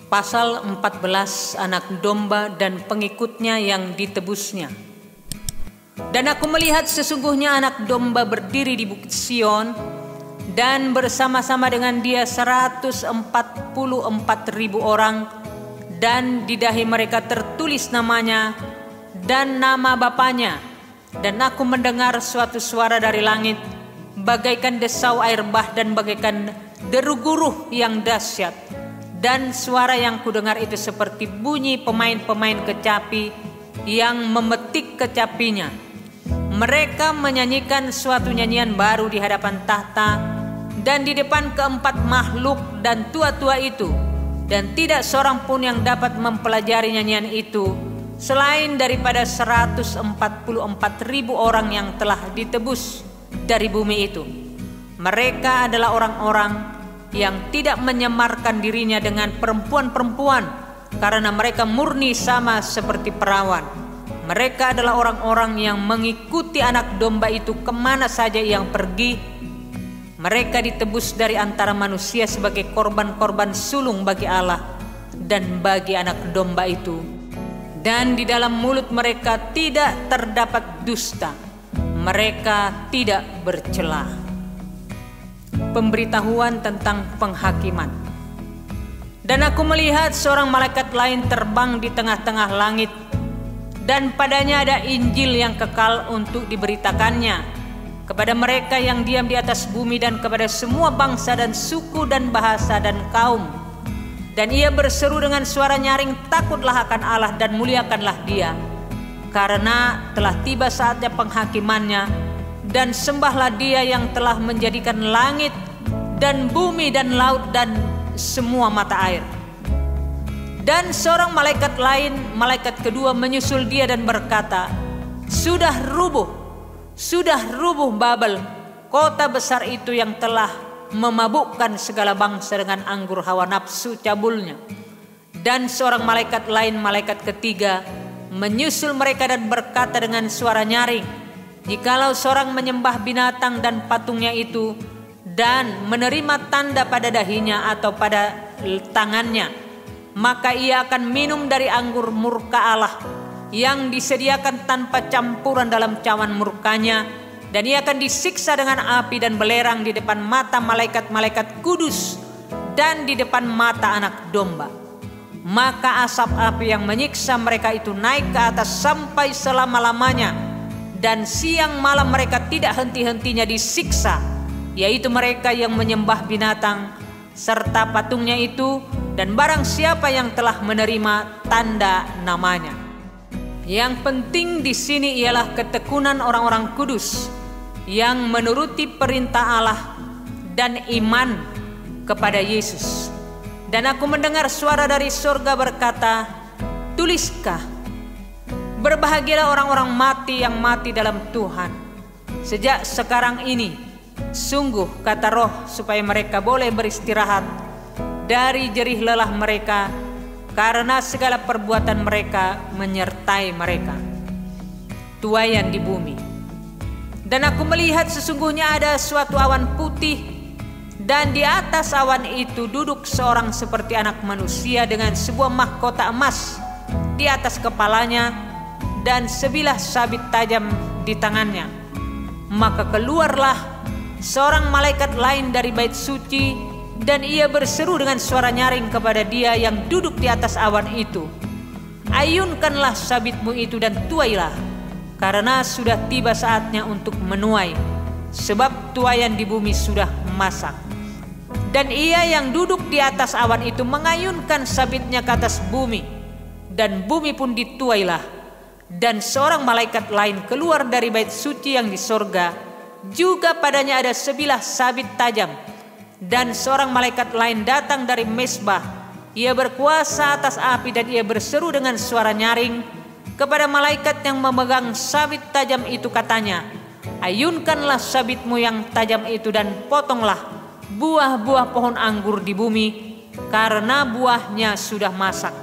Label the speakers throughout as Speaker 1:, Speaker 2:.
Speaker 1: Pasal 14, anak domba dan pengikutnya yang ditebusnya. Dan aku melihat sesungguhnya anak domba berdiri di bukit Sion, dan bersama-sama dengan dia 144.000 orang, dan di dahi mereka tertulis namanya dan nama Bapanya. Dan aku mendengar suatu suara dari langit, bagaikan desau air bah dan bagaikan deru guruh yang dahsyat. Dan suara yang kudengar itu seperti bunyi pemain-pemain kecapi yang memetik kecapinya. Mereka menyanyikan suatu nyanyian baru di hadapan tahta dan di depan keempat makhluk dan tua-tua itu. Dan tidak seorang pun yang dapat mempelajari nyanyian itu selain daripada 144.000 orang yang telah ditebus dari bumi itu. Mereka adalah orang-orang yang tidak menyamarkan dirinya dengan perempuan-perempuan, karena mereka murni sama seperti perawan. Mereka adalah orang-orang yang mengikuti anak domba itu kemana saja yang pergi. Mereka ditebus dari antara manusia sebagai korban-korban sulung bagi Allah dan bagi anak domba itu. Dan di dalam mulut mereka tidak terdapat dusta. Mereka tidak bercela. Pemberitahuan tentang penghakiman. Dan aku melihat seorang malaikat lain terbang di tengah-tengah langit, dan padanya ada Injil yang kekal untuk diberitakannya kepada mereka yang diam di atas bumi dan kepada semua bangsa dan suku dan bahasa dan kaum. Dan ia berseru dengan suara nyaring, takutlah akan Allah dan muliakanlah Dia, karena telah tiba saatnya penghakimannya. Dan sembahlah Dia yang telah menjadikan langit dan bumi dan laut dan semua mata air. Dan seorang malaikat lain, malaikat kedua, menyusul Dia dan berkata, sudah rubuh Babel, kota besar itu yang telah memabukkan segala bangsa dengan anggur hawa nafsu cabulnya. Dan seorang malaikat lain, malaikat ketiga, menyusul mereka dan berkata dengan suara nyaring, jikalau seorang menyembah binatang dan patungnya itu dan menerima tanda pada dahinya atau pada tangannya, maka ia akan minum dari anggur murka Allah yang disediakan tanpa campuran dalam cawan murkanya, dan ia akan disiksa dengan api dan belerang di depan mata malaikat-malaikat kudus dan di depan mata anak domba. Maka asap api yang menyiksa mereka itu naik ke atas sampai selama-lamanya, dan siang malam mereka tidak henti-hentinya disiksa, yaitu mereka yang menyembah binatang serta patungnya itu, dan barang siapa yang telah menerima tanda namanya. Yang penting di sini ialah ketekunan orang-orang kudus yang menuruti perintah Allah dan iman kepada Yesus. Dan aku mendengar suara dari surga berkata, tuliskah, berbahagialah orang-orang mati yang mati dalam Tuhan sejak sekarang ini. Sungguh, kata Roh, supaya mereka boleh beristirahat dari jerih lelah mereka, karena segala perbuatan mereka menyertai mereka. Tuaian di bumi. Dan aku melihat sesungguhnya ada suatu awan putih, dan di atas awan itu duduk seorang seperti anak manusia dengan sebuah mahkota emas di atas kepalanya dan sebilah sabit tajam di tangannya. Maka keluarlah seorang malaikat lain dari bait suci, dan ia berseru dengan suara nyaring kepada Dia yang duduk di atas awan itu, ayunkanlah sabitmu itu dan tuailah, karena sudah tiba saatnya untuk menuai, sebab tuaian di bumi sudah masak. Dan ia yang duduk di atas awan itu mengayunkan sabitnya ke atas bumi, dan bumi pun dituailah. Dan seorang malaikat lain keluar dari bait suci yang di sorga, juga padanya ada sebilah sabit tajam. Dan seorang malaikat lain datang dari mesbah, ia berkuasa atas api, dan ia berseru dengan suara nyaring kepada malaikat yang memegang sabit tajam itu, katanya, ayunkanlah sabitmu yang tajam itu dan potonglah buah-buah pohon anggur di bumi, karena buahnya sudah masak.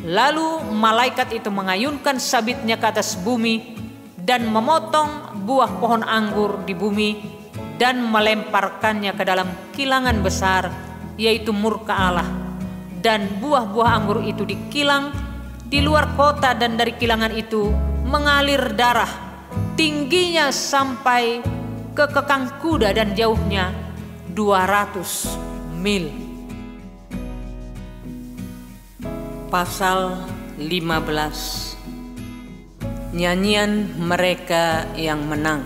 Speaker 1: Lalu malaikat itu mengayunkan sabitnya ke atas bumi dan memotong buah pohon anggur di bumi dan melemparkannya ke dalam kilangan besar, yaitu murka Allah. dan buah-buah anggur itu dikilang di luar kota, dan dari kilangan itu mengalir darah, tingginya sampai ke kekang kuda dan jauhnya 200 mil. Pasal 15. Nyanyian mereka yang menang.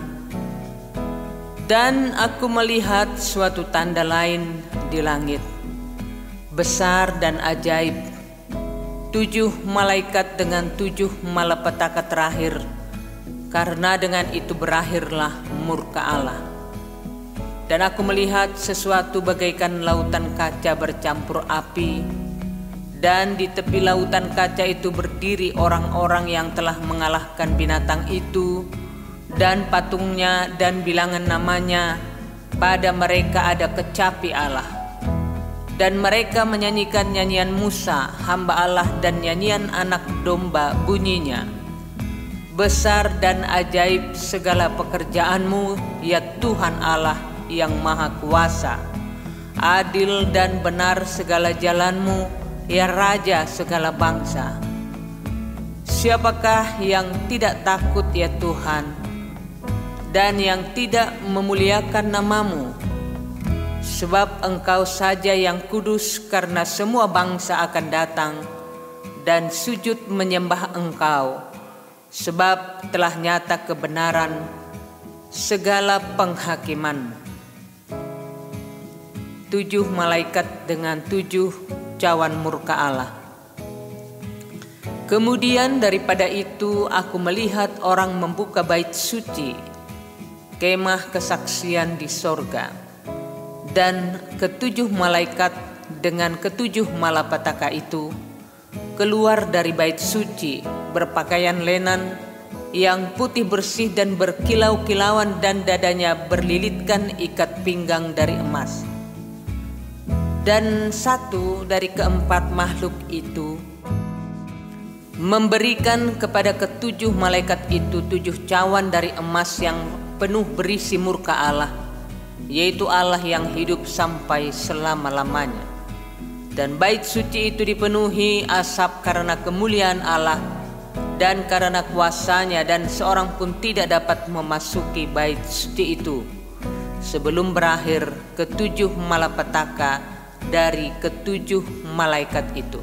Speaker 1: Dan aku melihat suatu tanda lain di langit, besar dan ajaib, 7 malaikat dengan 7 malapetaka terakhir, karena dengan itu berakhirlah murka Allah. Dan aku melihat sesuatu bagaikan lautan kaca bercampur api, dan di tepi lautan kaca itu berdiri orang-orang yang telah mengalahkan binatang itu dan patungnya, dan bilangan namanya pada mereka ada kecapi Allah. Dan mereka menyanyikan nyanyian Musa hamba Allah dan nyanyian anak domba, bunyinya, besar dan ajaib segala pekerjaanmu ya Tuhan Allah yang maha kuasa, adil dan benar segala jalanmu ya Raja segala bangsa. Siapakah yang tidak takut ya Tuhan, dan yang tidak memuliakan namamu? Sebab Engkau saja yang kudus, karena semua bangsa akan datang dan sujud menyembah Engkau, sebab telah nyata kebenaran segala penghakiman. 7 malaikat dengan 7 cawan murka Allah. Kemudian daripada itu aku melihat orang membuka bait suci, kemah kesaksian di sorga, dan ke-7 malaikat dengan ke-7 malapetaka itu keluar dari bait suci berpakaian lenan yang putih bersih dan berkilau-kilauan, dan dadanya berlilitkan ikat pinggang dari emas. Dan satu dari keempat makhluk itu memberikan kepada ke-7 malaikat itu 7 cawan dari emas yang penuh berisi murka Allah, yaitu Allah yang hidup sampai selama-lamanya. Dan bait suci itu dipenuhi asap karena kemuliaan Allah dan karena kuasanya, dan seorang pun tidak dapat memasuki bait suci itu sebelum berakhir ke-7 malapetaka dari ke-7 malaikat itu.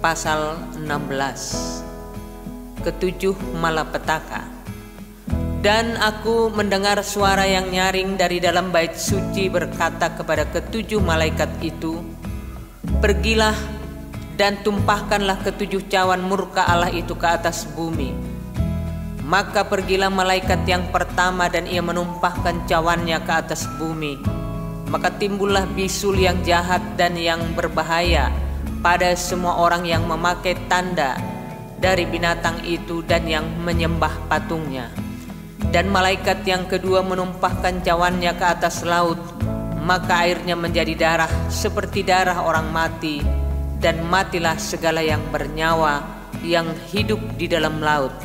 Speaker 1: Pasal 16. Ke-7 malapetaka. Dan aku mendengar suara yang nyaring dari dalam bait suci berkata kepada ke-7 malaikat itu, pergilah dan tumpahkanlah ke-7 cawan murka Allah itu ke atas bumi. Maka pergilah malaikat yang pertama, dan ia menumpahkan cawannya ke atas bumi. Maka timbullah bisul yang jahat dan yang berbahaya pada semua orang yang memakai tanda dari binatang itu dan yang menyembah patungnya. Dan malaikat yang kedua menumpahkan cawannya ke atas laut, maka airnya menjadi darah seperti darah orang mati, dan matilah segala yang bernyawa yang hidup di dalam laut.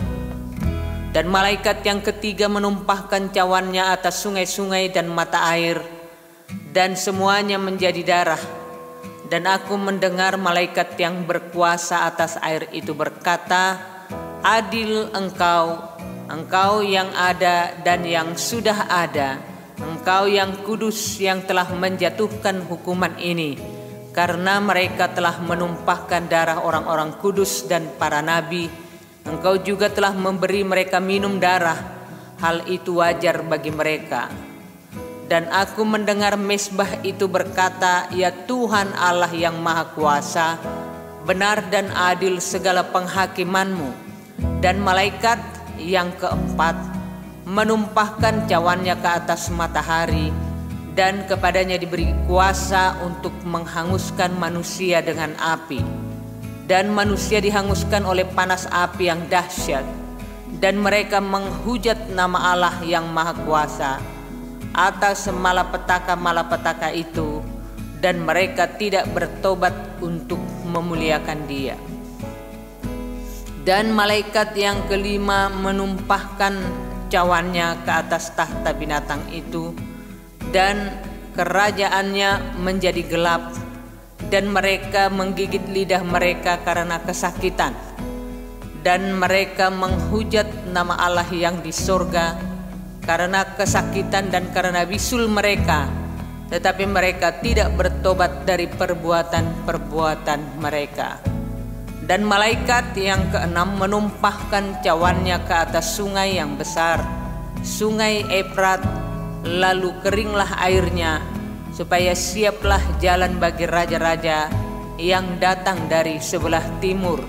Speaker 1: Dan malaikat yang ketiga menumpahkan cawannya atas sungai-sungai dan mata air, dan semuanya menjadi darah. Dan aku mendengar malaikat yang berkuasa atas air itu berkata, adil Engkau yang ada dan yang sudah ada, Engkau yang kudus yang telah menjatuhkan hukuman ini, karena mereka telah menumpahkan darah orang-orang kudus dan para nabi. Engkau juga telah memberi mereka minum darah, hal itu wajar bagi mereka. Dan aku mendengar mezbah itu berkata, ya Tuhan Allah yang maha kuasa, benar dan adil segala penghakimanmu. Dan malaikat yang keempat menumpahkan cawannya ke atas matahari, dan kepadanya diberi kuasa untuk menghanguskan manusia dengan api. Dan manusia dihanguskan oleh panas api yang dahsyat, dan mereka menghujat nama Allah yang maha kuasa atas malapetaka-malapetaka itu, dan mereka tidak bertobat untuk memuliakan Dia. Dan malaikat yang kelima menumpahkan cawannya ke atas tahta binatang itu, dan kerajaannya menjadi gelap, dan mereka menggigit lidah mereka karena kesakitan, dan mereka menghujat nama Allah yang di sorga karena kesakitan dan karena bisul mereka, tetapi mereka tidak bertobat dari perbuatan-perbuatan mereka. Dan malaikat yang keenam menumpahkan cawannya ke atas sungai yang besar, sungai Efrat, lalu keringlah airnya, supaya siaplah jalan bagi raja-raja yang datang dari sebelah timur.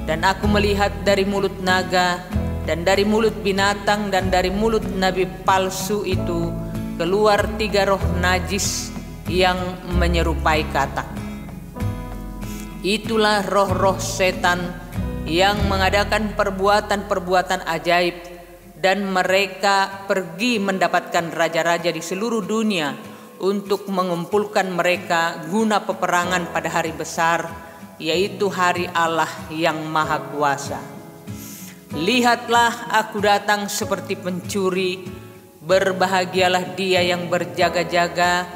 Speaker 1: Dan aku melihat dari mulut naga dan dari mulut binatang dan dari mulut nabi palsu itu keluar 3 roh najis yang menyerupai katak. Itulah roh-roh setan yang mengadakan perbuatan-perbuatan ajaib, dan mereka pergi mendapatkan raja-raja di seluruh dunia untuk mengumpulkan mereka guna peperangan pada hari besar, yaitu hari Allah yang Maha Kuasa. Lihatlah, aku datang seperti pencuri. Berbahagialah dia yang berjaga-jaga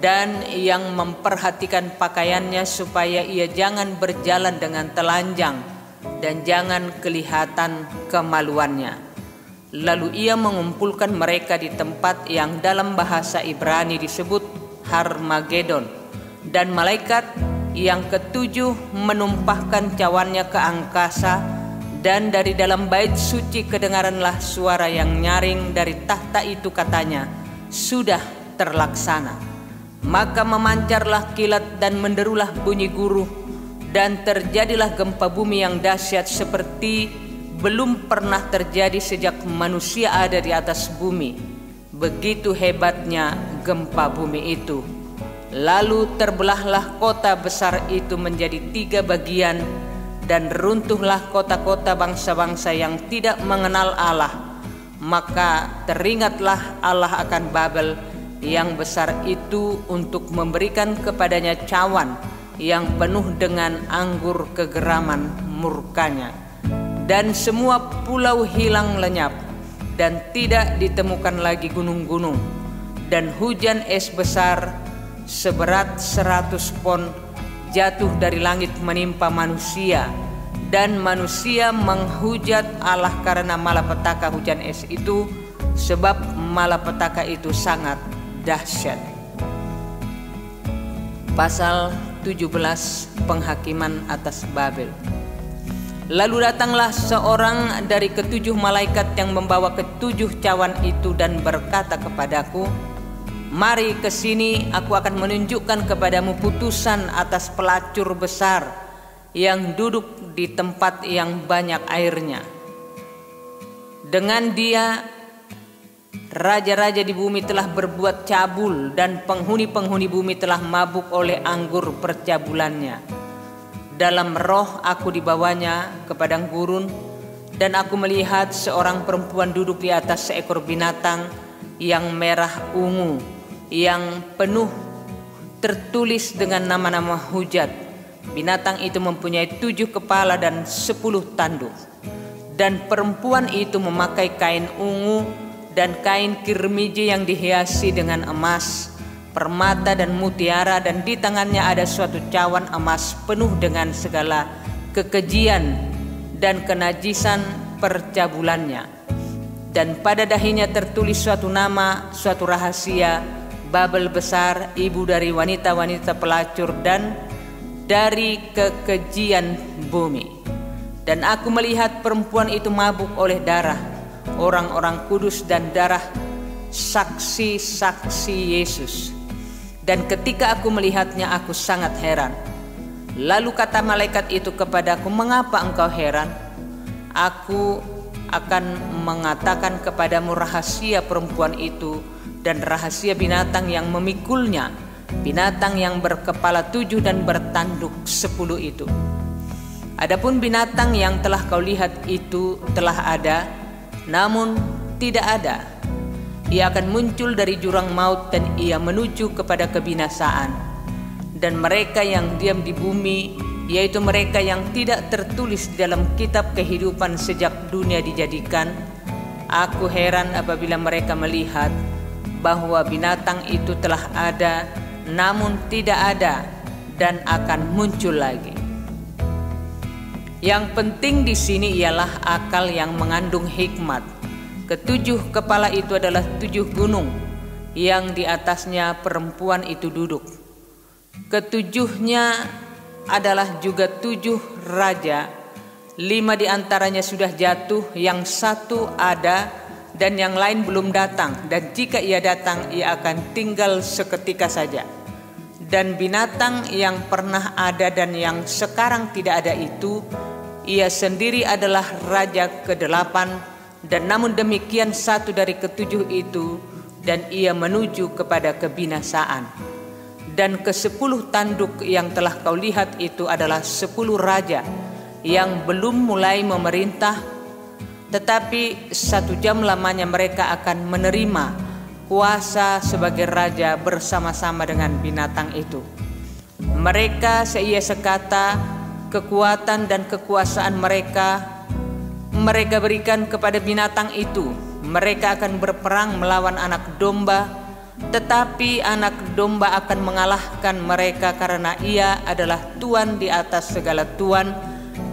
Speaker 1: dan yang memperhatikan pakaiannya, supaya ia jangan berjalan dengan telanjang dan jangan kelihatan kemaluannya. Lalu ia mengumpulkan mereka di tempat yang dalam bahasa Ibrani disebut Harmagedon. Dan malaikat yang ketujuh menumpahkan cawannya ke angkasa, dan dari dalam bait suci kedengaranlah suara yang nyaring dari tahta itu, katanya, sudah terlaksana. Maka memancarlah kilat dan menderulah bunyi guruh, dan terjadilah gempa bumi yang dahsyat seperti belum pernah terjadi sejak manusia ada di atas bumi. Begitu hebatnya gempa bumi itu. Lalu terbelahlah kota besar itu menjadi 3 bagian, dan runtuhlah kota-kota bangsa-bangsa yang tidak mengenal Allah. Maka teringatlah Allah akan Babel yang besar itu untuk memberikan kepadanya cawan yang penuh dengan anggur kegeraman murkanya. Dan semua pulau hilang lenyap, dan tidak ditemukan lagi gunung-gunung. Dan hujan es besar seberat 100 pon jatuh dari langit menimpa manusia, dan manusia menghujat Allah karena malapetaka hujan es itu, sebab malapetaka itu sangat dahsyat. Pasal 17, penghakiman atas Babel. Lalu datanglah seorang dari ke-7 malaikat yang membawa ke-7 cawan itu dan berkata kepadaku, mari ke sini, aku akan menunjukkan kepadamu putusan atas pelacur besar yang duduk di tempat yang banyak airnya. Dengan dia raja-raja di bumi telah berbuat cabul, dan penghuni-penghuni bumi telah mabuk oleh anggur percabulannya. Dalam roh aku dibawanya ke padang gurun, dan aku melihat seorang perempuan duduk di atas seekor binatang yang merah ungu, yang penuh tertulis dengan nama-nama hujat. Binatang itu mempunyai 7 kepala dan 10 tanduk. Dan perempuan itu memakai kain ungu dan kain kirmiji yang dihiasi dengan emas, permata dan mutiara, dan di tangannya ada suatu cawan emas penuh dengan segala kekejian dan kenajisan percabulannya. Dan pada dahinya tertulis suatu nama, suatu rahasia, Babel besar, ibu dari wanita-wanita pelacur dan dari kekejian bumi. Dan aku melihat perempuan itu mabuk oleh darah orang-orang kudus dan darah saksi-saksi Yesus. Dan ketika aku melihatnya, aku sangat heran. Lalu kata malaikat itu kepadaku, mengapa engkau heran? Aku akan mengatakan kepadamu rahasia perempuan itu dan rahasia binatang yang memikulnya, binatang yang berkepala 7 dan bertanduk 10 itu. Adapun binatang yang telah kau lihat itu telah ada, namun tidak ada. Ia akan muncul dari jurang maut dan ia menuju kepada kebinasaan. Dan mereka yang diam di bumi, yaitu mereka yang tidak tertulis di dalam kitab kehidupan sejak dunia dijadikan, aku heran apabila mereka melihat bahwa binatang itu telah ada, namun tidak ada, dan akan muncul lagi. Yang penting di sini ialah akal yang mengandung hikmat. Ketujuh kepala itu adalah 7 gunung yang di atasnya perempuan itu duduk. Ketujuhnya adalah juga 7 raja. 5 diantaranya sudah jatuh, yang 1 ada dan yang lain belum datang. Dan jika ia datang, ia akan tinggal seketika saja. Dan binatang yang pernah ada dan yang sekarang tidak ada itu, ia sendiri adalah raja ke-8. Dan namun demikian 1 dari ke-7 itu, dan ia menuju kepada kebinasaan. Dan ke-10 tanduk yang telah kau lihat itu adalah 10 raja yang belum mulai memerintah, tetapi 1 jam lamanya mereka akan menerima kuasa sebagai raja bersama-sama dengan binatang itu. Mereka seia sekata, kekuatan dan kekuasaan mereka berikan kepada binatang itu. Mereka akan berperang melawan anak domba, tetapi anak domba akan mengalahkan mereka karena ia adalah Tuan di atas segala tuan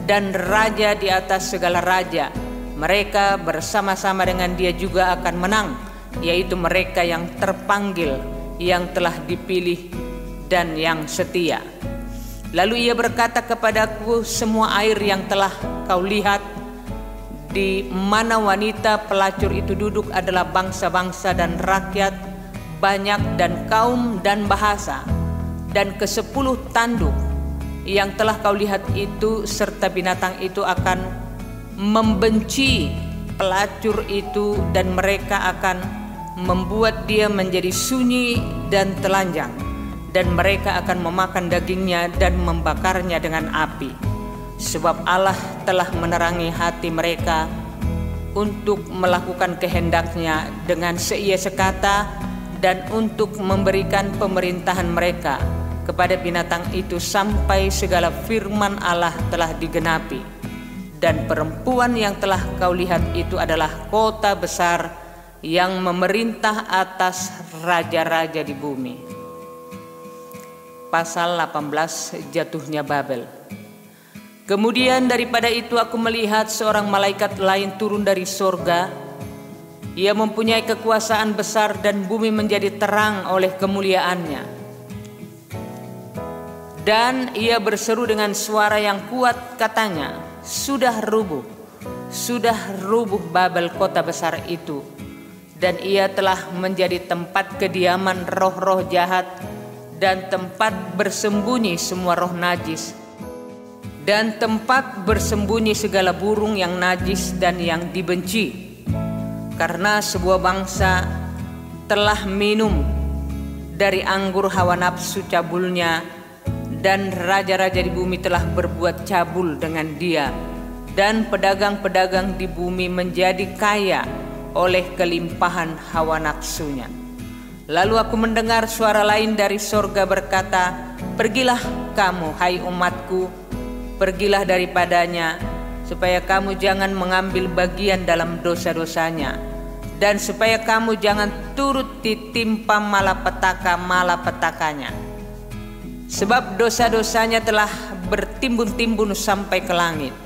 Speaker 1: dan raja di atas segala raja. Mereka bersama-sama dengan dia juga akan menang, yaitu mereka yang terpanggil, yang telah dipilih dan yang setia. Lalu ia berkata kepadaku, semua air yang telah kau lihat di mana wanita pelacur itu duduk adalah bangsa-bangsa dan rakyat, banyak dan kaum dan bahasa. Dan ke-10 tanduk yang telah kau lihat itu serta binatang itu akan membenci pelacur itu, dan mereka akan membuat dia menjadi sunyi dan telanjang, dan mereka akan memakan dagingnya dan membakarnya dengan api. Sebab Allah telah menerangi hati mereka untuk melakukan kehendaknya dengan seia sekata, dan untuk memberikan pemerintahan mereka kepada binatang itu sampai segala firman Allah telah digenapi. Dan perempuan yang telah kau lihat itu adalah kota besar yang memerintah atas raja-raja di bumi. Pasal 18, jatuhnya Babel. Kemudian daripada itu aku melihat seorang malaikat lain turun dari sorga. Ia mempunyai kekuasaan besar dan bumi menjadi terang oleh kemuliaannya. Dan ia berseru dengan suara yang kuat, katanya, sudah rubuh Babel kota besar itu. Dan ia telah menjadi tempat kediaman roh-roh jahat dan tempat bersembunyi semua roh najis, dan tempat bersembunyi segala burung yang najis dan yang dibenci. Karena sebuah bangsa telah minum dari anggur hawa nafsu cabulnya, dan raja-raja di bumi telah berbuat cabul dengan dia, dan pedagang-pedagang di bumi menjadi kaya oleh kelimpahan hawa nafsunya. Lalu aku mendengar suara lain dari sorga berkata, pergilah kamu, hai umatku, pergilah daripadanya, supaya kamu jangan mengambil bagian dalam dosa-dosanya, dan supaya kamu jangan turut ditimpa malapetaka-malapetakanya. Sebab dosa-dosanya telah bertimbun-timbun sampai ke langit,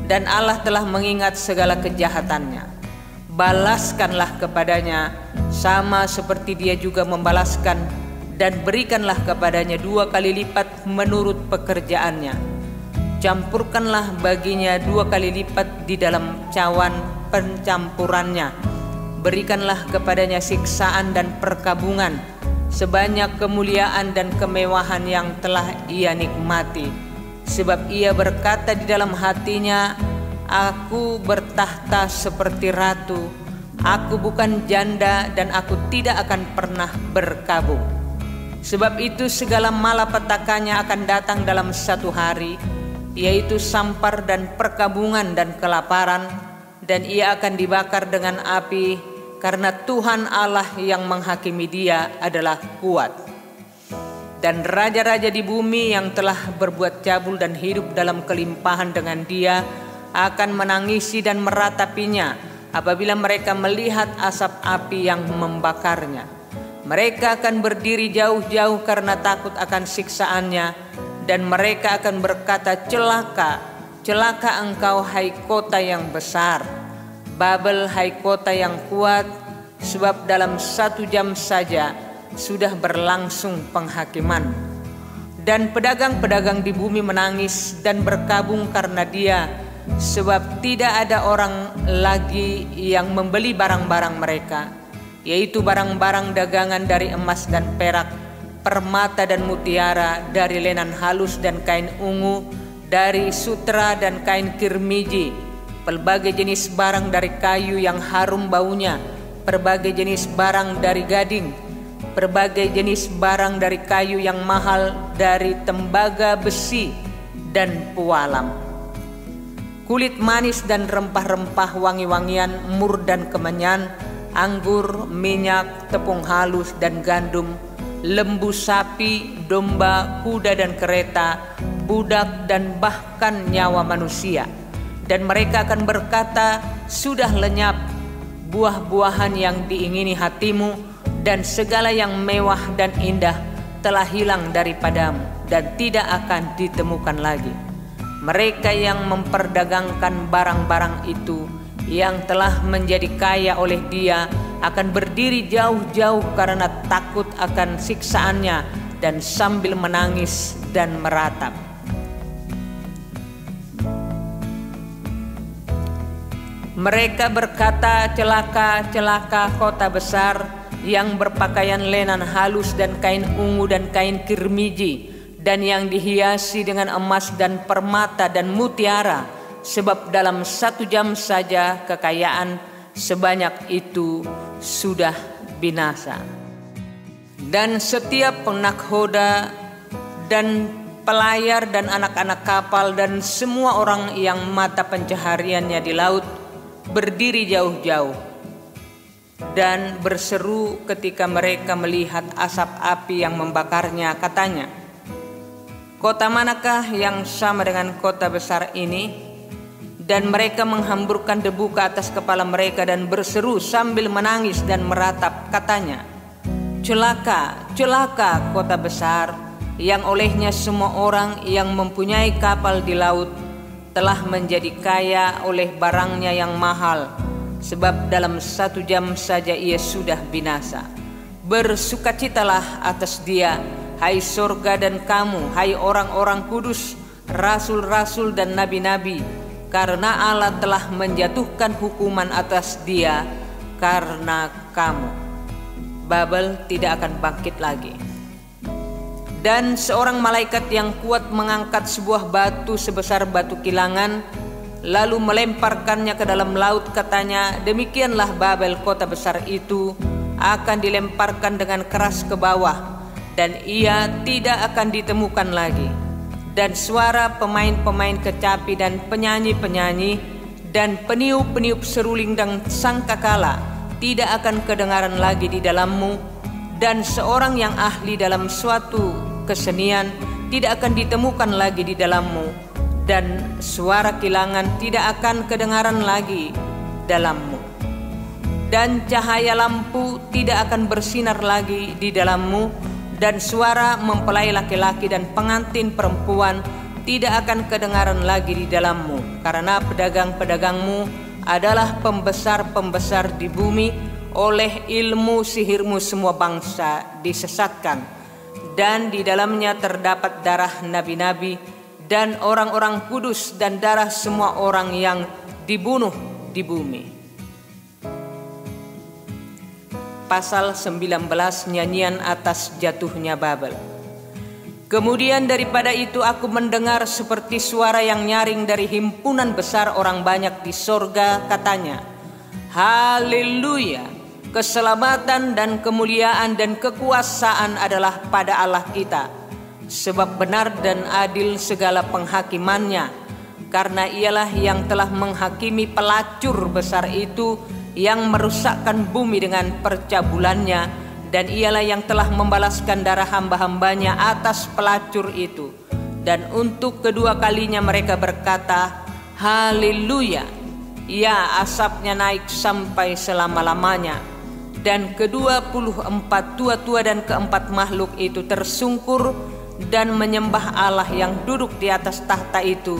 Speaker 1: dan Allah telah mengingat segala kejahatannya. Balaskanlah kepadanya sama seperti dia juga membalaskan, dan berikanlah kepadanya 2 kali lipat menurut pekerjaannya. Campurkanlah baginya 2 kali lipat di dalam cawan pencampurannya. Berikanlah kepadanya siksaan dan perkabungan, sebanyak kemuliaan dan kemewahan yang telah ia nikmati. Sebab ia berkata di dalam hatinya, aku bertahta seperti ratu, aku bukan janda dan aku tidak akan pernah berkabung. Sebab itu segala malapetakanya akan datang dalam 1 hari, yaitu sampar dan perkabungan dan kelaparan, dan ia akan dibakar dengan api, karena Tuhan Allah yang menghakimi dia adalah kuat. Dan raja-raja di bumi yang telah berbuat cabul dan hidup dalam kelimpahan dengan dia akan menangisi dan meratapinya apabila mereka melihat asap api yang membakarnya. Mereka akan berdiri jauh-jauh karena takut akan siksaannya, dan mereka akan berkata, celaka, celaka engkau hai kota yang besar, Babel hai kota yang kuat, sebab dalam 1 jam saja sudah berlangsung penghakiman. Dan pedagang-pedagang di bumi menangis dan berkabung karena dia, sebab tidak ada orang lagi yang membeli barang-barang mereka, yaitu barang-barang dagangan dari emas dan perak, permata dan mutiara, dari lenan halus dan kain ungu, dari sutra dan kain kirmiji, pelbagai jenis barang dari kayu yang harum baunya, berbagai jenis barang dari gading, berbagai jenis barang dari kayu yang mahal, dari tembaga, besi, dan pualam, kulit manis dan rempah-rempah, wangi-wangian, mur dan kemenyan, anggur, minyak, tepung halus dan gandum, lembu sapi, domba, kuda dan kereta, budak dan bahkan nyawa manusia. Dan mereka akan berkata, sudah lenyap buah-buahan yang diingini hatimu, dan segala yang mewah dan indah telah hilang daripadamu dan tidak akan ditemukan lagi. Mereka yang memperdagangkan barang-barang itu, yang telah menjadi kaya oleh dia, akan berdiri jauh-jauh karena takut akan siksaannya dan sambil menangis dan meratap. Mereka berkata, celaka, celaka kota besar yang berpakaian lenan halus dan kain ungu dan kain kirmiji, dan yang dihiasi dengan emas dan permata dan mutiara, sebab dalam 1 jam saja kekayaan sebanyak itu sudah binasa. Dan setiap penakhoda dan pelayar dan anak-anak kapal dan semua orang yang mata pencahariannya di laut berdiri jauh-jauh dan berseru ketika mereka melihat asap api yang membakarnya, katanya, kota manakah yang sama dengan kota besar ini? Dan mereka menghamburkan debu ke atas kepala mereka dan berseru sambil menangis dan meratap, katanya, celaka, celaka kota besar, yang olehnya semua orang yang mempunyai kapal di laut telah menjadi kaya oleh barangnya yang mahal, sebab dalam 1 jam saja ia sudah binasa. Bersukacitalah atas dia, hai surga dan kamu, hai orang-orang kudus, rasul-rasul dan nabi-nabi, karena Allah telah menjatuhkan hukuman atas dia karena kamu. Babel tidak akan bangkit lagi. Dan seorang malaikat yang kuat mengangkat sebuah batu sebesar batu kilangan, lalu melemparkannya ke dalam laut, katanya, demikianlah Babel kota besar itu akan dilemparkan dengan keras ke bawah, dan ia tidak akan ditemukan lagi. Dan suara pemain-pemain kecapi dan penyanyi-penyanyi dan peniup-peniup seruling dan sangkakala tidak akan kedengaran lagi di dalammu, dan seorang yang ahli dalam suatu kesenian tidak akan ditemukan lagi di dalammu, dan suara kilangan tidak akan kedengaran lagi dalammu, dan cahaya lampu tidak akan bersinar lagi di dalammu, dan suara mempelai laki-laki dan pengantin perempuan tidak akan kedengaran lagi di dalammu, karena pedagang-pedagangmu adalah pembesar-pembesar di bumi. Oleh ilmu sihirmu semua bangsa disesatkan, dan di dalamnya terdapat darah nabi-nabi dan orang-orang kudus dan darah semua orang yang dibunuh di bumi. Pasal 19, nyanyian atas jatuhnya Babel. Kemudian daripada itu aku mendengar seperti suara yang nyaring dari himpunan besar orang banyak di sorga, katanya, haleluya, keselamatan dan kemuliaan dan kekuasaan adalah pada Allah kita, sebab benar dan adil segala penghakimannya, karena ialah yang telah menghakimi pelacur besar itu yang merusakkan bumi dengan percabulannya, dan ialah yang telah membalaskan darah hamba-hambanya atas pelacur itu. Dan untuk kedua kalinya mereka berkata, haleluya, ya asapnya naik sampai selama-lamanya, Dan ke-24 tua-tua dan keempat makhluk itu tersungkur dan menyembah Allah yang duduk di atas tahta itu.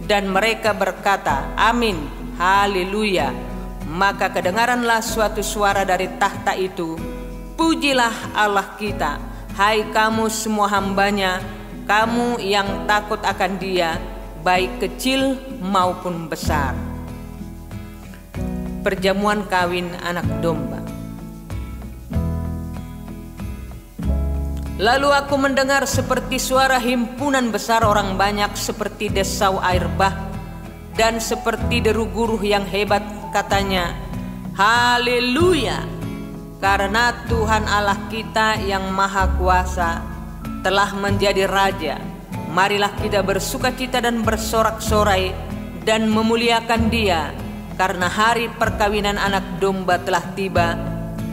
Speaker 1: Dan mereka berkata, Amin, Haleluya. Maka kedengaranlah suatu suara dari tahta itu, Pujilah Allah kita, hai kamu semua hambanya, kamu yang takut akan Dia, baik kecil maupun besar. Perjamuan kawin anak domba. Lalu aku mendengar seperti suara himpunan besar orang banyak, seperti desau air bah, dan seperti deru guruh yang hebat, katanya, Haleluya, karena Tuhan Allah kita yang Maha Kuasa telah menjadi Raja. Marilah kita bersukacita dan bersorak-sorai dan memuliakan Dia, karena hari perkawinan anak domba telah tiba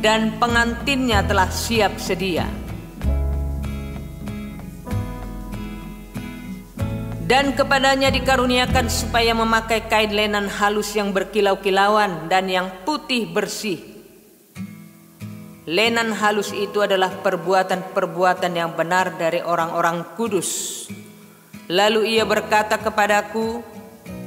Speaker 1: dan pengantinnya telah siap sedia. Dan kepadanya dikaruniakan supaya memakai kain lenan halus yang berkilau-kilauan dan yang putih bersih. Lenan halus itu adalah perbuatan-perbuatan yang benar dari orang-orang kudus. Lalu ia berkata kepadaku,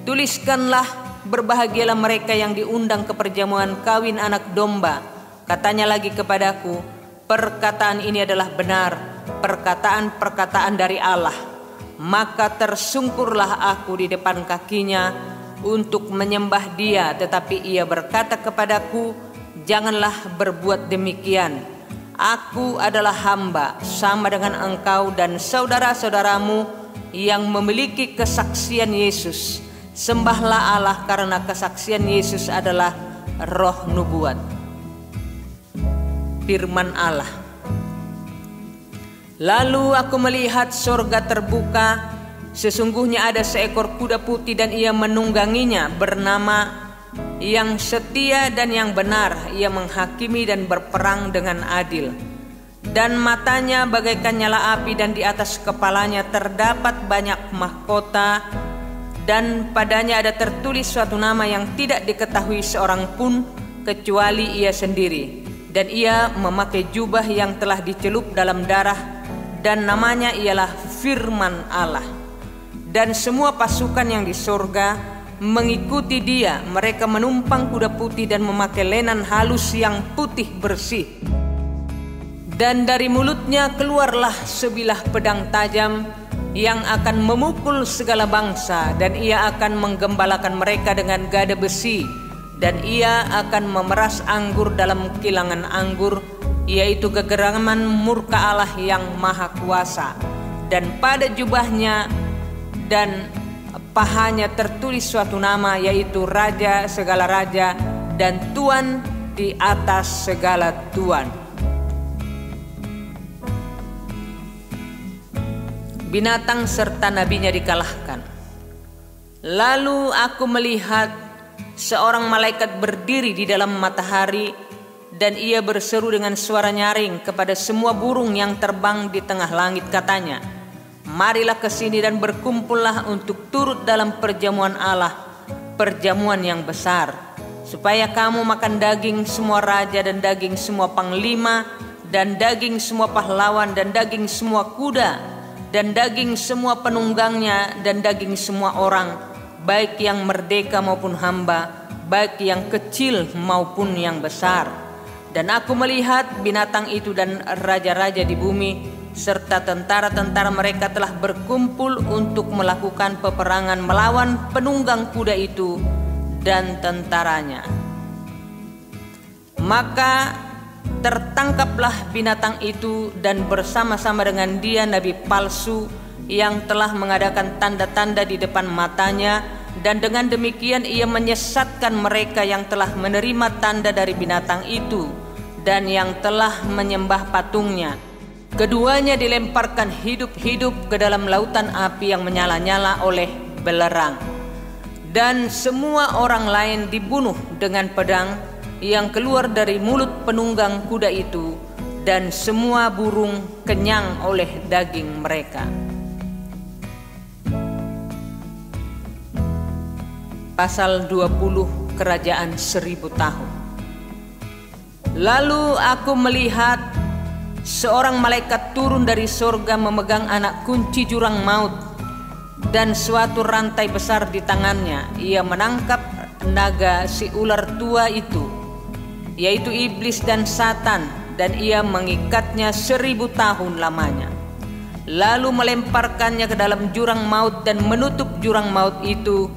Speaker 1: tuliskanlah, berbahagialah mereka yang diundang ke perjamuan kawin anak domba. Katanya lagi kepadaku, perkataan ini adalah benar, perkataan-perkataan dari Allah. Maka tersungkurlah aku di depan kakinya untuk menyembah Dia, tetapi ia berkata kepadaku, janganlah berbuat demikian. Aku adalah hamba sama dengan engkau dan saudara-saudaramu yang memiliki kesaksian Yesus. Sembahlah Allah karena kesaksian Yesus adalah roh nubuat. Firman Allah. Lalu aku melihat sorga terbuka, sesungguhnya ada seekor kuda putih dan ia menungganginya, bernama Yang Setia dan Yang Benar. Ia menghakimi dan berperang dengan adil. Dan matanya bagaikan nyala api, dan di atas kepalanya terdapat banyak mahkota, dan padanya ada tertulis suatu nama yang tidak diketahui seorang pun kecuali ia sendiri. Dan ia memakai jubah yang telah dicelup dalam darah, dan namanya ialah Firman Allah. Dan semua pasukan yang di sorga mengikuti Dia. Mereka menumpang kuda putih dan memakai lenan halus yang putih bersih. Dan dari mulutnya keluarlah sebilah pedang tajam yang akan memukul segala bangsa, dan ia akan menggembalakan mereka dengan gada besi, dan ia akan memeras anggur dalam kilangan anggur, yaitu kegeraman murka Allah yang Maha Kuasa. Dan pada jubahnya dan pahanya tertulis suatu nama, yaitu Raja segala raja dan Tuan di atas segala tuan. Binatang serta nabinya dikalahkan. Lalu aku melihat seorang malaikat berdiri di dalam matahari, dan ia berseru dengan suara nyaring kepada semua burung yang terbang di tengah langit, katanya, marilah ke sini dan berkumpullah untuk turut dalam perjamuan Allah, perjamuan yang besar, supaya kamu makan daging semua raja dan daging semua panglima dan daging semua pahlawan dan daging semua kuda dan daging semua penunggangnya dan daging semua orang, baik yang merdeka maupun hamba, baik yang kecil maupun yang besar. Dan aku melihat binatang itu dan raja-raja di bumi serta tentara-tentara mereka telah berkumpul untuk melakukan peperangan melawan penunggang kuda itu dan tentaranya. Maka tertangkaplah binatang itu dan bersama-sama dengan dia nabi palsu yang telah mengadakan tanda-tanda di depan matanya, dan dengan demikian ia menyesatkan mereka yang telah menerima tanda dari binatang itu dan yang telah menyembah patungnya. Keduanya dilemparkan hidup-hidup ke dalam lautan api yang menyala-nyala oleh belerang. Dan semua orang lain dibunuh dengan pedang yang keluar dari mulut penunggang kuda itu, dan semua burung kenyang oleh daging mereka. Pasal 20, Kerajaan 1000 tahun. Lalu aku melihat seorang malaikat turun dari surga memegang anak kunci jurang maut dan suatu rantai besar di tangannya. Ia menangkap naga si ular tua itu, yaitu iblis dan Satan, dan ia mengikatnya 1000 tahun lamanya. Lalu melemparkannya ke dalam jurang maut dan menutup jurang maut itu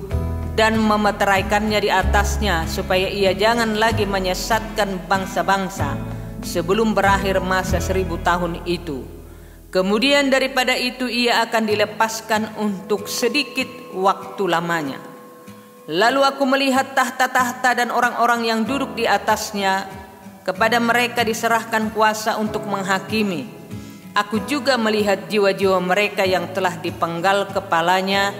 Speaker 1: dan memeteraikannya di atasnya, supaya ia jangan lagi menyesatkan bangsa-bangsa sebelum berakhir masa 1000 tahun itu. Kemudian daripada itu ia akan dilepaskan untuk sedikit waktu lamanya. Lalu aku melihat tahta-tahta dan orang-orang yang duduk di atasnya. Kepada mereka diserahkan kuasa untuk menghakimi. Aku juga melihat jiwa-jiwa mereka yang telah dipenggal kepalanya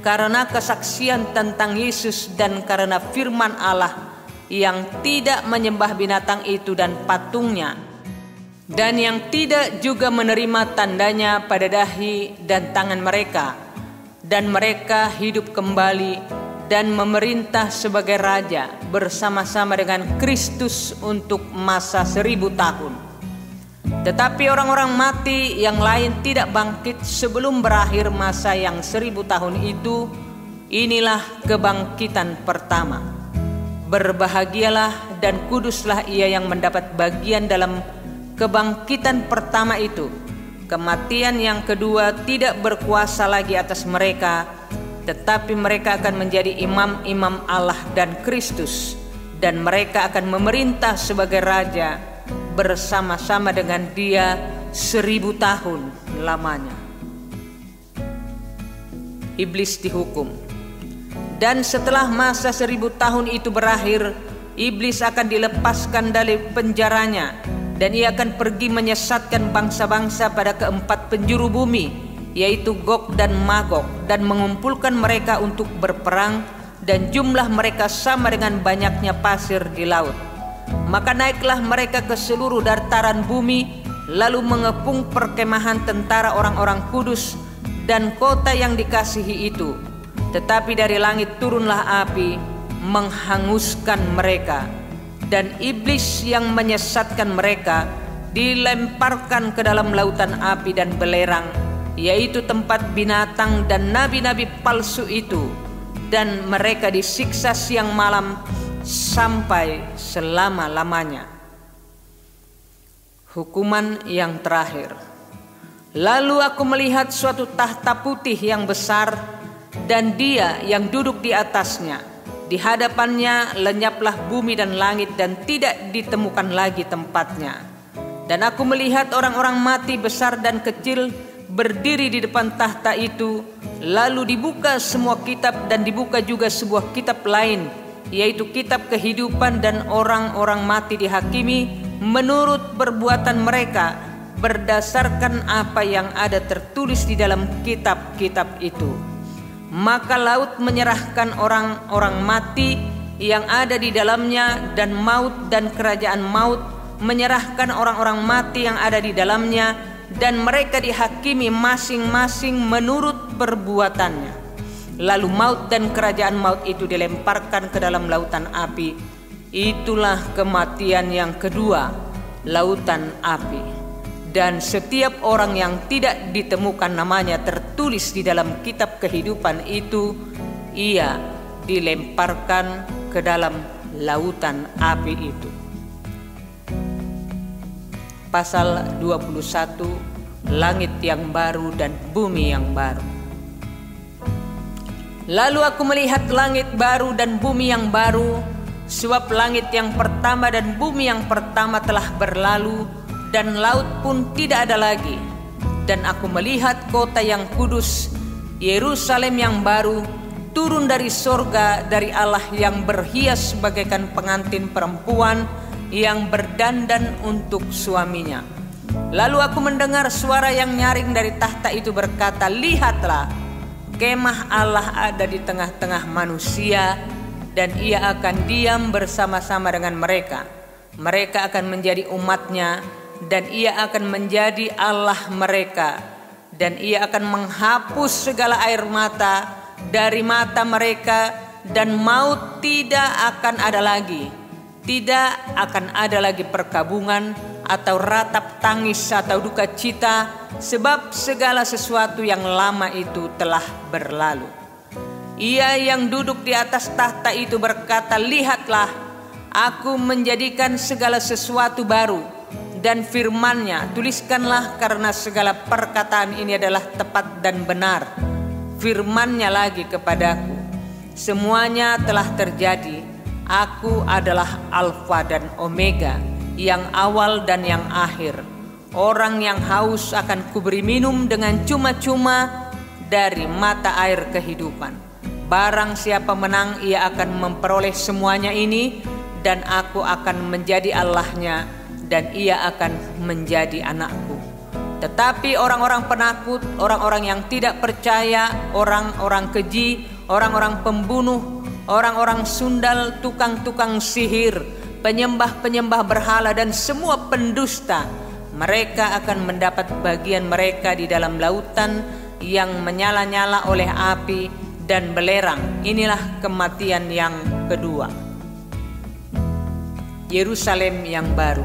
Speaker 1: karena kesaksian tentang Yesus dan karena firman Allah, yang tidak menyembah binatang itu dan patungnya, dan yang tidak juga menerima tandanya pada dahi dan tangan mereka. Dan mereka hidup kembali dan memerintah sebagai raja bersama-sama dengan Kristus untuk masa 1000 tahun. Tetapi orang-orang mati yang lain tidak bangkit sebelum berakhir masa yang 1000 tahun itu. Inilah kebangkitan pertama. Berbahagialah dan kuduslah ia yang mendapat bagian dalam kebangkitan pertama itu. Kematian yang kedua tidak berkuasa lagi atas mereka, tetapi mereka akan menjadi imam-imam Allah dan Kristus, dan mereka akan memerintah sebagai raja bersama-sama dengan Dia 1000 tahun lamanya. Iblis dihukum. Dan setelah masa 1000 tahun itu berakhir, iblis akan dilepaskan dari penjaranya, dan ia akan pergi menyesatkan bangsa-bangsa pada keempat penjuru bumi, yaitu Gog dan Magog, dan mengumpulkan mereka untuk berperang, dan jumlah mereka sama dengan banyaknya pasir di laut. Maka naiklah mereka ke seluruh dataran bumi, lalu mengepung perkemahan tentara orang-orang kudus dan kota yang dikasihi itu. Tetapi dari langit turunlah api menghanguskan mereka, dan iblis yang menyesatkan mereka dilemparkan ke dalam lautan api dan belerang, yaitu tempat binatang dan nabi-nabi palsu itu, dan mereka disiksa siang malam sampai selama-lamanya. Hukuman yang terakhir. Lalu aku melihat suatu tahta putih yang besar, dan Dia yang duduk di atasnya. Di hadapannya lenyaplah bumi dan langit, dan tidak ditemukan lagi tempatnya. Dan aku melihat orang-orang mati besar dan kecil berdiri di depan tahta itu. Lalu dibuka semua kitab, dan dibuka juga sebuah kitab lain, yaitu kitab kehidupan, dan orang-orang mati dihakimi menurut perbuatan mereka berdasarkan apa yang ada tertulis di dalam kitab-kitab itu. Maka laut menyerahkan orang-orang mati yang ada di dalamnya, dan maut dan kerajaan maut menyerahkan orang-orang mati yang ada di dalamnya, dan mereka dihakimi masing-masing menurut perbuatannya. Lalu maut dan kerajaan maut itu dilemparkan ke dalam lautan api. Itulah kematian yang kedua, lautan api. Dan setiap orang yang tidak ditemukan namanya tertulis di dalam kitab kehidupan itu, ia dilemparkan ke dalam lautan api itu. Pasal 21, langit yang baru dan bumi yang baru. Lalu aku melihat langit baru dan bumi yang baru, sebab langit yang pertama dan bumi yang pertama telah berlalu, dan laut pun tidak ada lagi. Dan aku melihat kota yang kudus, Yerusalem yang baru, turun dari sorga dari Allah, yang berhias bagaikan pengantin perempuan yang berdandan untuk suaminya. Lalu aku mendengar suara yang nyaring dari tahta itu berkata, "Lihatlah, kemah Allah ada di tengah-tengah manusia, dan ia akan diam bersama-sama dengan mereka. Mereka akan menjadi umatnya, dan ia akan menjadi Allah mereka. Dan ia akan menghapus segala air mata dari mata mereka, dan maut tidak akan ada lagi. Tidak akan ada lagi perkabungan atau ratap tangis atau duka cita, sebab segala sesuatu yang lama itu telah berlalu. Ia yang duduk di atas tahta itu berkata, "Lihatlah, aku menjadikan segala sesuatu baru." Dan firman-Nya, "Tuliskanlah, karena segala perkataan ini adalah tepat dan benar." Firman-Nya lagi kepadaku, "Semuanya telah terjadi. Aku adalah Alfa dan Omega, yang awal dan yang akhir. Orang yang haus akan kuberi minum dengan cuma-cuma dari mata air kehidupan. Barang siapa menang, ia akan memperoleh semuanya ini, dan aku akan menjadi Allahnya, dan ia akan menjadi anakku. Tetapi orang-orang penakut, orang-orang yang tidak percaya, orang-orang keji, orang-orang pembunuh, orang-orang sundal, tukang-tukang sihir, penyembah-penyembah berhala, dan semua pendusta, mereka akan mendapat bagian mereka di dalam lautan yang menyala-nyala oleh api dan belerang. Inilah kematian yang kedua." Yerusalem yang baru.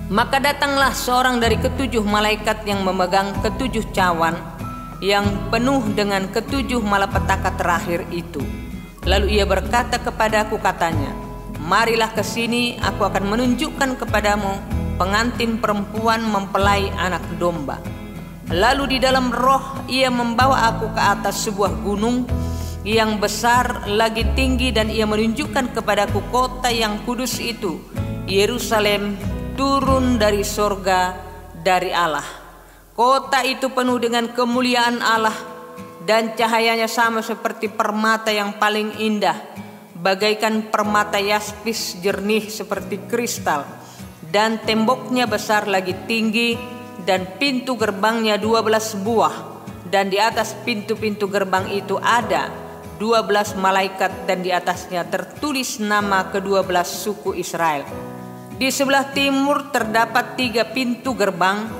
Speaker 1: Maka datanglah seorang dari ketujuh malaikat yang memegang ketujuh cawan yang penuh dengan ketujuh malapetaka terakhir itu. Lalu ia berkata kepadaku, katanya, "Marilah ke sini, aku akan menunjukkan kepadamu pengantin perempuan mempelai anak domba." Lalu di dalam roh ia membawa aku ke atas sebuah gunung yang besar lagi tinggi, dan ia menunjukkan kepadaku kota yang kudus itu, Yerusalem, turun dari sorga dari Allah. Kota itu penuh dengan kemuliaan Allah, dan cahayanya sama seperti permata yang paling indah, bagaikan permata yaspis jernih seperti kristal. Dan temboknya besar lagi tinggi, dan pintu gerbangnya 12 buah. Dan di atas pintu-pintu gerbang itu ada 12 malaikat, dan di atasnya tertulis nama ke-12 suku Israel. Di sebelah timur terdapat 3 pintu gerbang,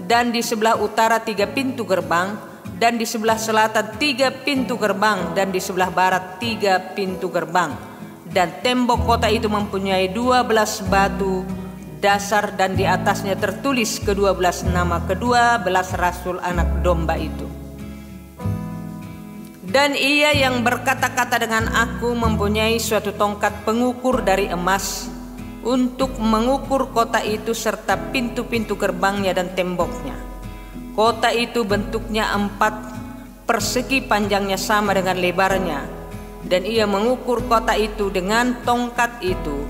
Speaker 1: dan di sebelah utara 3 pintu gerbang, dan di sebelah selatan 3 pintu gerbang, dan di sebelah barat 3 pintu gerbang. Dan tembok kota itu mempunyai 12 batu dasar, dan di atasnya tertulis ke-12 nama ke-12 rasul anak domba itu. Dan ia yang berkata-kata dengan aku mempunyai suatu tongkat pengukur dari emas, untuk mengukur kota itu serta pintu-pintu gerbangnya dan temboknya. Kota itu bentuknya 4 persegi, panjangnya sama dengan lebarnya. Dan ia mengukur kota itu dengan tongkat itu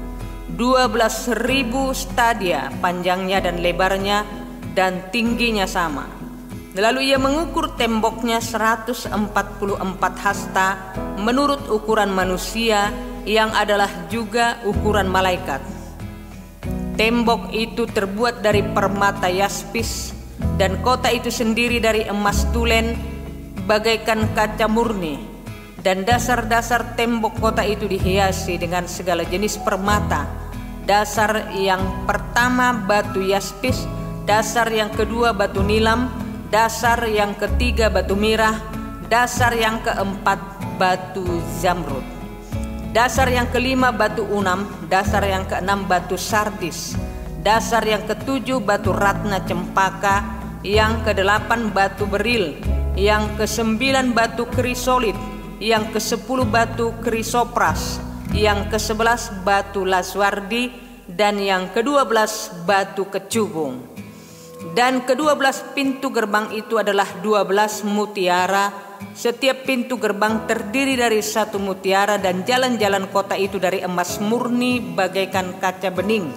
Speaker 1: 12.000 stadia, panjangnya dan lebarnya, dan tingginya sama. Lalu ia mengukur temboknya 144 hasta menurut ukuran manusia, yang adalah juga ukuran malaikat. Tembok itu terbuat dari permata yaspis, dan kota itu sendiri dari emas tulen bagaikan kaca murni. Dan dasar-dasar tembok kota itu dihiasi dengan segala jenis permata. Dasar yang pertama batu yaspis, dasar yang kedua batu nilam, dasar yang ketiga batu mirah, dasar yang keempat batu zamrud, dasar yang kelima batu unam, dasar yang keenam batu sardis, dasar yang ketujuh batu ratna cempaka, yang kedelapan batu beril, yang kesembilan batu krisolit, yang ke-10 batu krisopras, yang ke-11 batu laswardi, dan yang ke-12 batu kecubung. Dan ke-12 pintu gerbang itu adalah 12 mutiara. Setiap pintu gerbang terdiri dari 1 mutiara, dan jalan-jalan kota itu dari emas murni bagaikan kaca bening.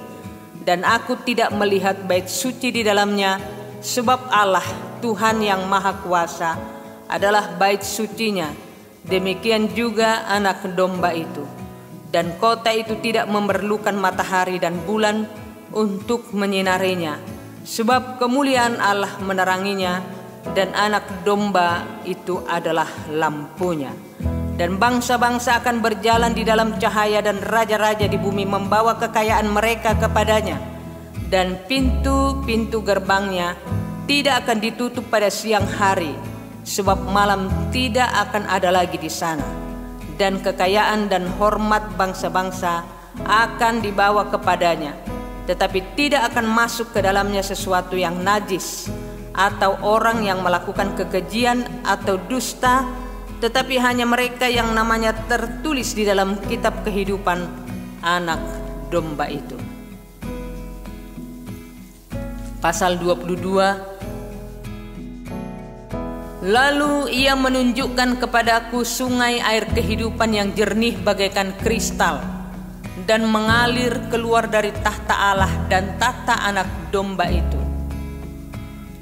Speaker 1: Dan aku tidak melihat bait suci di dalamnya, sebab Allah Tuhan yang Maha Kuasa adalah bait sucinya. Demikian juga anak domba itu. Dan kota itu tidak memerlukan matahari dan bulan untuk menyinarinya, sebab kemuliaan Allah meneranginya, dan anak domba itu adalah lampunya. Dan bangsa-bangsa akan berjalan di dalam cahaya, dan raja-raja di bumi membawa kekayaan mereka kepadanya. Dan pintu-pintu gerbangnya tidak akan ditutup pada siang hari, sebab malam tidak akan ada lagi di sana, dan kekayaan dan hormat bangsa-bangsa akan dibawa kepadanya, tetapi tidak akan masuk ke dalamnya sesuatu yang najis, atau orang yang melakukan kekejian atau dusta, tetapi hanya mereka yang namanya tertulis di dalam kitab kehidupan Anak Domba itu. Pasal 22. Lalu ia menunjukkan kepadaku sungai air kehidupan yang jernih bagaikan kristal, dan mengalir keluar dari tahta Allah dan tahta Anak Domba itu.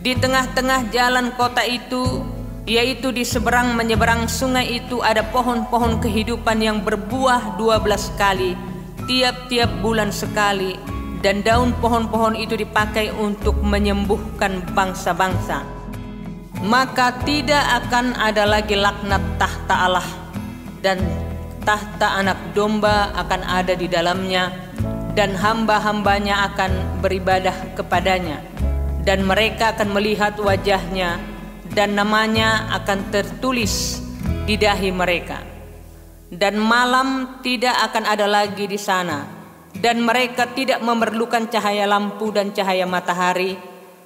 Speaker 1: Di tengah-tengah jalan kota itu, yaitu di seberang menyeberang sungai itu, ada pohon-pohon kehidupan yang berbuah 12 kali, tiap-tiap bulan sekali, dan daun pohon-pohon itu dipakai untuk menyembuhkan bangsa-bangsa. Maka tidak akan ada lagi laknat tahta Allah, dan tahta Anak Domba akan ada di dalamnya, dan hamba-hambanya akan beribadah kepadanya, dan mereka akan melihat wajahnya, dan namanya akan tertulis di dahi mereka. Dan malam tidak akan ada lagi di sana, dan mereka tidak memerlukan cahaya lampu dan cahaya matahari,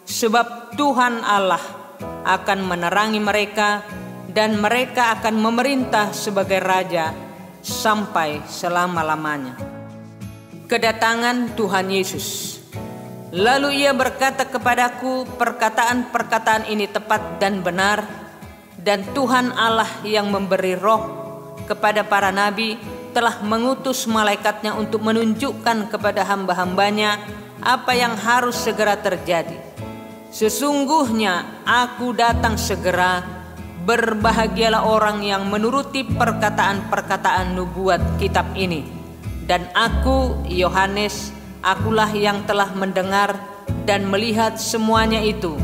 Speaker 1: sebab Tuhan Allah akan menerangi mereka, dan mereka akan memerintah sebagai raja sampai selama-lamanya. Kedatangan Tuhan Yesus. Lalu ia berkata kepadaku, perkataan-perkataan ini tepat dan benar, dan Tuhan Allah yang memberi roh kepada para nabi telah mengutus malaikatnya untuk menunjukkan kepada hamba-hambanya apa yang harus segera terjadi. Sesungguhnya aku datang segera, berbahagialah orang yang menuruti perkataan-perkataan nubuat kitab ini. Dan aku, Yohanes, akulah yang telah mendengar dan melihat semuanya itu.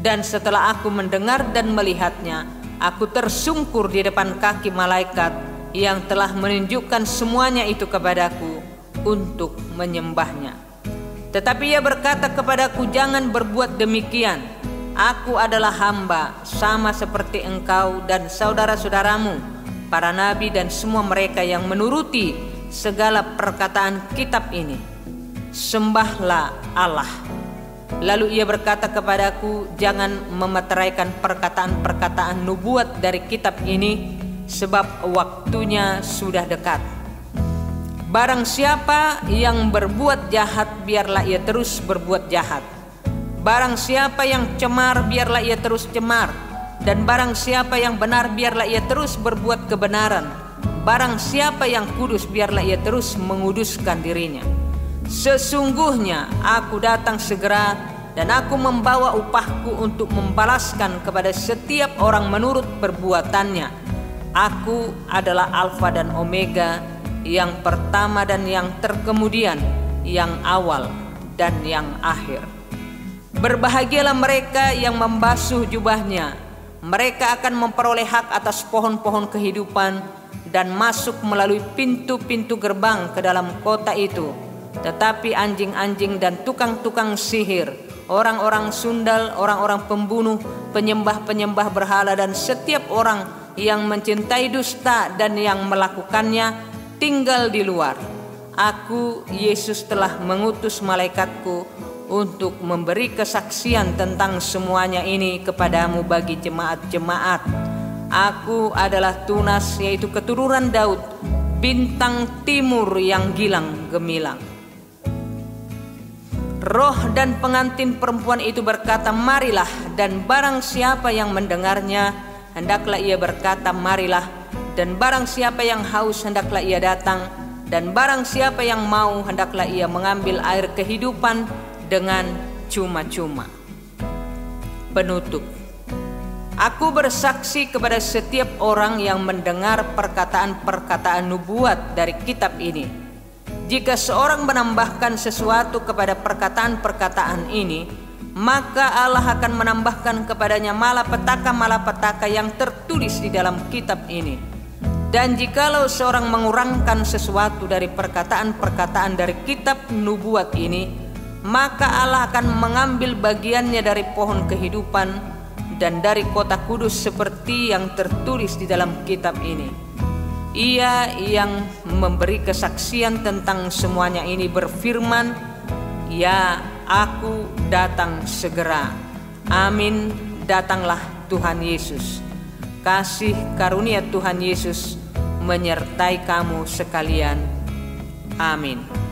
Speaker 1: Dan setelah aku mendengar dan melihatnya, aku tersungkur di depan kaki malaikat yang telah menunjukkan semuanya itu kepadaku untuk menyembahnya. Tetapi ia berkata kepadaku, jangan berbuat demikian. Aku adalah hamba, sama seperti engkau dan saudara-saudaramu, para nabi dan semua mereka yang menuruti segala perkataan kitab ini. Sembahlah Allah. Lalu ia berkata kepadaku, jangan memeteraikan perkataan-perkataan nubuat dari kitab ini, sebab waktunya sudah dekat. Barang siapa yang berbuat jahat, biarlah ia terus berbuat jahat. Barang siapa yang cemar, biarlah ia terus cemar. Dan barang siapa yang benar, biarlah ia terus berbuat kebenaran. Barang siapa yang kudus, biarlah ia terus menguduskan dirinya. Sesungguhnya aku datang segera, dan aku membawa upahku untuk membalaskan kepada setiap orang menurut perbuatannya. Aku adalah Alfa dan Omega, yang pertama dan yang terkemudian, yang awal dan yang akhir. Berbahagialah mereka yang membasuh jubahnya, mereka akan memperoleh hak atas pohon-pohon kehidupan dan masuk melalui pintu-pintu gerbang ke dalam kota itu. Tetapi anjing-anjing dan tukang-tukang sihir, orang-orang sundal, orang-orang pembunuh, penyembah-penyembah berhala, dan setiap orang yang mencintai dusta dan yang melakukannya tinggal di luar. Aku, Yesus, telah mengutus malaikatku untuk memberi kesaksian tentang semuanya ini kepadamu bagi jemaat-jemaat. Aku adalah Tunas, yaitu keturunan Daud, bintang timur yang gilang gemilang. Roh dan pengantin perempuan itu berkata, marilah. Dan barang siapa yang mendengarnya, hendaklah ia berkata, marilah. Dan barang siapa yang haus, hendaklah ia datang. Dan barang siapa yang mau, hendaklah ia mengambil air kehidupan dengan cuma-cuma. Penutup. Aku bersaksi kepada setiap orang yang mendengar perkataan-perkataan nubuat dari kitab ini. Jika seorang menambahkan sesuatu kepada perkataan-perkataan ini, maka Allah akan menambahkan kepadanya malapetaka-malapetaka yang tertulis di dalam kitab ini. Dan jikalau seorang mengurangkan sesuatu dari perkataan-perkataan dari kitab nubuat ini, maka Allah akan mengambil bagiannya dari pohon kehidupan dan dari kota kudus seperti yang tertulis di dalam kitab ini. Ia yang memberi kesaksian tentang semuanya ini berfirman, "Ya, aku datang segera." Amin. Datanglah Tuhan Yesus. Kasih karunia Tuhan Yesus menyertai kamu sekalian. Amin.